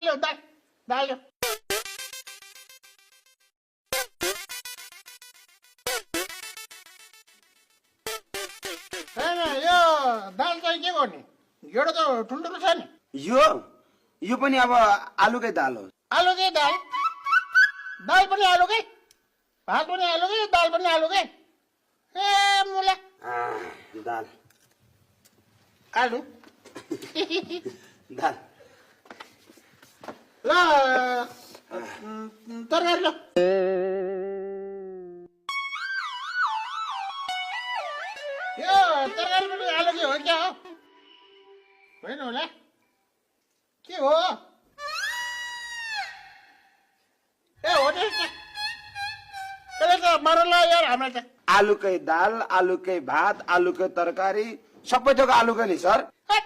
लो दाल दाल लो हैन यो दाल चाहिँ के गर्ने गेडो त ठुल्ठुलो छ नि यो पनि अब आलुकै दाल हो। आलुकै दाल दाल पनि आलुकै भात पनि आलुकै दाल पनि आलुकै ए मुला दाल आलु दाल ल तरकारी लो यो तरकारी पनि आलुकै हो क्या हो होइन होला के हो ए हो त मरला यार हामीलाई त आलुकै दाल, आलुकै भात, आलुकै तरकारी, सबै थोक आलुकै नि सर। हट।